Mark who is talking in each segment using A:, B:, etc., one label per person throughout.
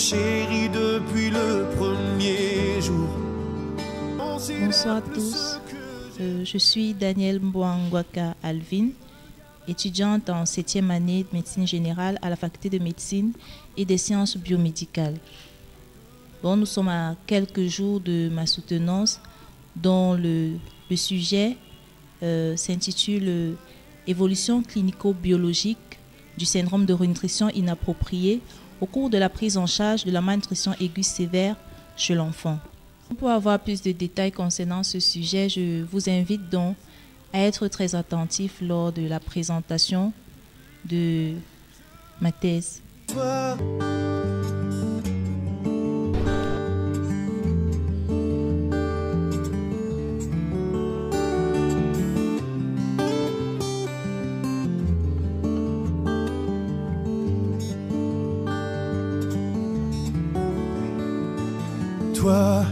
A: chérie depuis le premier jour.
B: Bonsoir à tous, je suis Danielle Mbouangwaka Alvin, étudiante en 7e année de médecine générale à la faculté de médecine et des sciences biomédicales. Bon, nous sommes à quelques jours de ma soutenance dont le sujet s'intitule Évolution clinico-biologique du syndrome de renutrition inappropriée au cours de la prise en charge de la malnutrition aiguë sévère chez l'enfant. Pour avoir plus de détails concernant ce sujet, je vous invite donc à être très attentif lors de la présentation de ma thèse.
A: Toi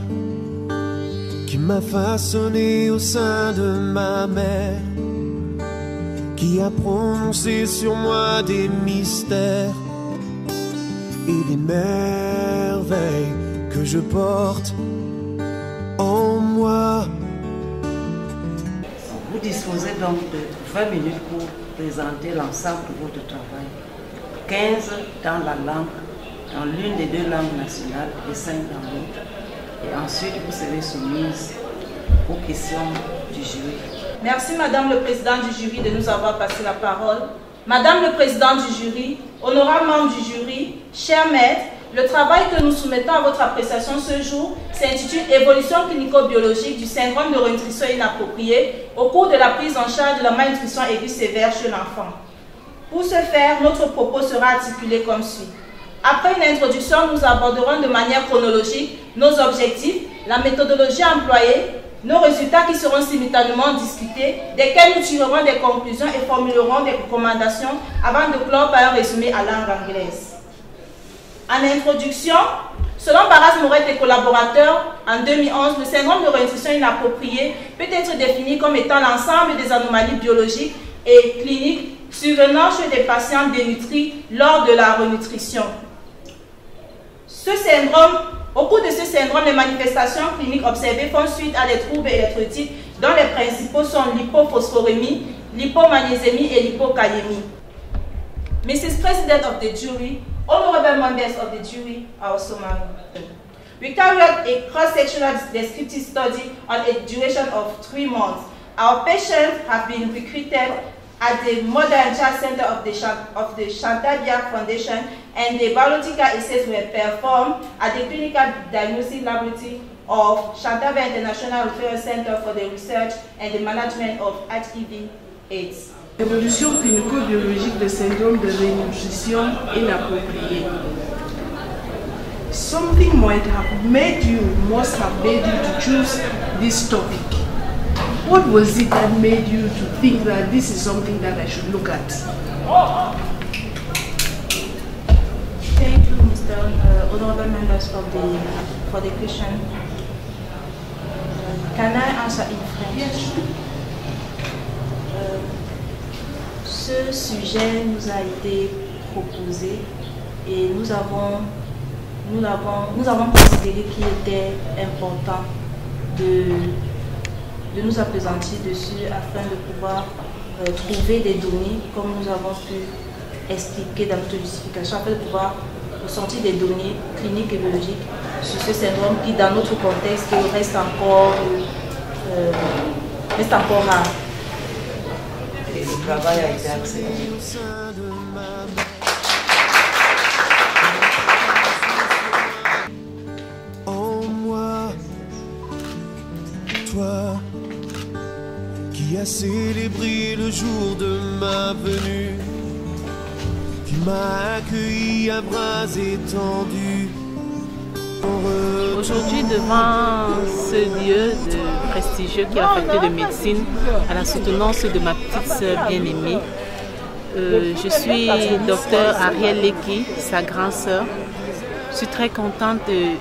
A: qui m'as façonné au sein de ma mère, qui a prononcé sur moi des mystères et des merveilles que je porte en moi.
C: Vous disposez donc de 20 minutes pour présenter l'ensemble de votre travail. 15 dans la langue, dans l'une des deux langues nationales et 5 dans l'autre. Et ensuite, vous serez soumise aux questions du jury.
D: Merci Madame le Président du jury de nous avoir passé la parole. Madame le Président du jury, honorables membres du jury, chers maîtres, le travail que nous soumettons à votre appréciation ce jour s'intitule Évolution clinico-biologique du syndrome de renutrition inappropriée au cours de la prise en charge de la malnutrition aiguë sévère chez l'enfant. Pour ce faire, notre propos sera articulé comme suit. Après une introduction, nous aborderons de manière chronologique nos objectifs, la méthodologie employée, nos résultats qui seront simultanément discutés, desquels nous tirerons des conclusions et formulerons des recommandations avant de clore par un résumé à langue anglaise. En introduction, selon Barras Moret et collaborateurs, en 2011, le syndrome de renutrition inappropriée peut être défini comme étant l'ensemble des anomalies biologiques et cliniques survenant chez des patients dénutris lors de la renutrition. Au cours de ce syndrome, les manifestations cliniques observées font suite à des troubles électrolytiques dont les principaux sont l'hypophosphorémie, l'hypomagnésémie et l'hypokaliémie. Mrs. President of the jury, honorable members of the jury, also we carried out a cross-sectional descriptive study on a duration of 3 months. Our patients have been recruited at the Modern Child Center of the Chantal Biak Foundation, and the biological assays were performed at the Clinical Diagnostic Laboratory of Chantal Biak International Referral Center for the Research and the Management of HIV/AIDS.
E: Évolution clinico-biologique du syndrome de renutrition inappropriée. Something must have made you to choose this topic. What was it that made you to think that this is something that I should look at?
D: Thank you, Mr. Honorable members for the question. Can I answer in French?
E: Yes.
D: Ce sujet nous a été proposé et nous avons considéré qu'il était important de nous appesantir dessus afin de pouvoir trouver des données, comme nous avons pu expliquer dans notre justification, afin de pouvoir ressortir des données cliniques et biologiques sur ce syndrome qui, dans notre contexte, reste encore rare.
C: Et le travail a été accéléré.
A: En moi, toi qui as célébré le jour de ma venue, qui m'a accueilli à bras étendus.
F: Aujourd'hui, devant ce lieu prestigieux qui est la faculté de médecine, à la soutenance de ma petite sœur bien-aimée, je suis docteur Ariel Leki, sa grande sœur. Je suis très contente et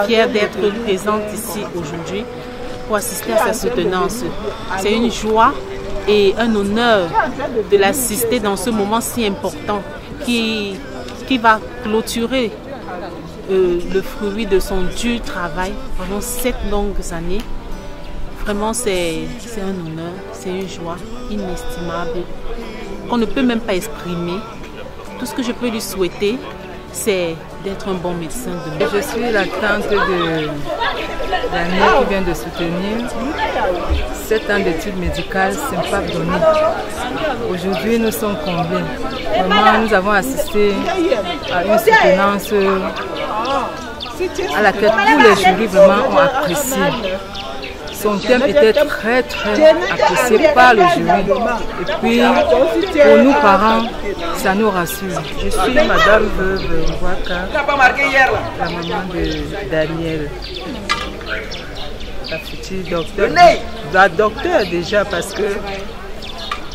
F: fière d'être présente ici aujourd'hui pour assister à sa soutenance. C'est une joie et un honneur de l'assister dans ce moment si important qui va clôturer le fruit de son dur travail pendant 7 longues années. Vraiment, c'est un honneur, c'est une joie inestimable qu'on ne peut même pas exprimer. Tout ce que je peux lui souhaiter, c'est d'être un bon médecin.
G: Je suis la tante de Daniel qui vient de soutenir 7 ans d'études médicales Simpap Doni. Aujourd'hui, nous sommes combien? Vraiment, nous avons assisté à une soutenance à laquelle tous les jurys vraiment ont apprécié. Son thème était très apprécié par le jury. Et puis, pour nous parents, ça nous rassure. Je suis Madame Veuve Mwaka, la maman de Daniel, la future docteur. La docteur déjà, parce que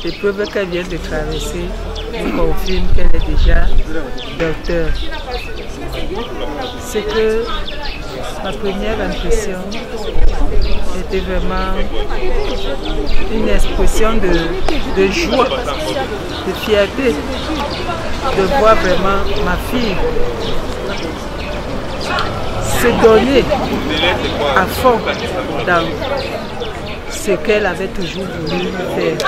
G: l'épreuve qu'elle vient de traverser nous confirme qu'elle est déjà docteur. C'est que ma première impression était vraiment une expression de joie, de fierté, de voir vraiment ma fille se donner à fond dans ce qu'elle avait toujours voulu faire.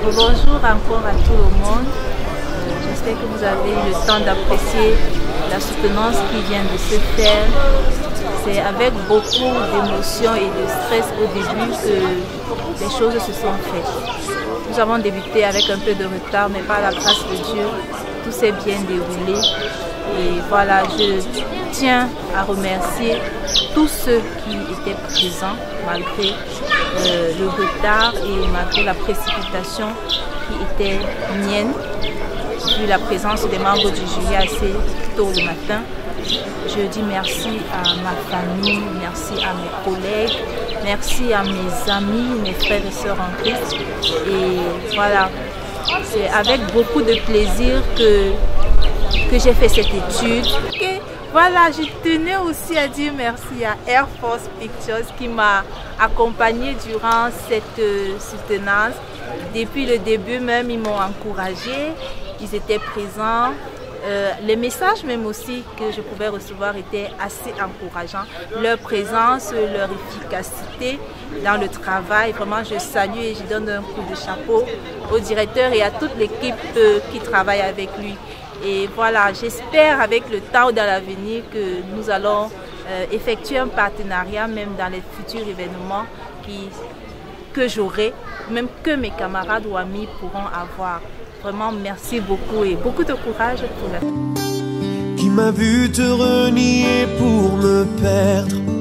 H: Bonjour encore à tout le monde. J'espère que vous avez eu le temps d'apprécier la soutenance qui vient de se faire. C'est avec beaucoup d'émotion et de stress au début que les choses se sont faites. Nous avons débuté avec un peu de retard, mais par la grâce de Dieu, tout s'est bien déroulé. Et voilà, je tiens à remercier tous ceux qui étaient présents malgré le retard et malgré la précipitation qui était mienne, vu la présence des membres du jury assez tôt le matin. Je dis merci à ma famille, merci à mes collègues, merci à mes amis, mes frères et sœurs en Christ. Et voilà, c'est avec beaucoup de plaisir que j'ai fait cette étude. Okay. Voilà, je tenais aussi à dire merci à Air Force Pictures qui m'a accompagnée durant cette soutenance. Depuis le début même, ils m'ont encouragée, ils étaient présents. Les messages même aussi que je pouvais recevoir étaient assez encourageants. Leur présence, leur efficacité dans le travail, vraiment je salue et je donne un coup de chapeau au directeur et à toute l'équipe qui travaille avec lui. Et voilà, j'espère avec le temps dans l'avenir que nous allons effectuer un partenariat même dans les futurs événements que j'aurai, même que mes camarades ou amis pourront avoir. Vraiment, merci beaucoup et beaucoup de courage pour la...
A: Qui m'a vu te renier pour me perdre.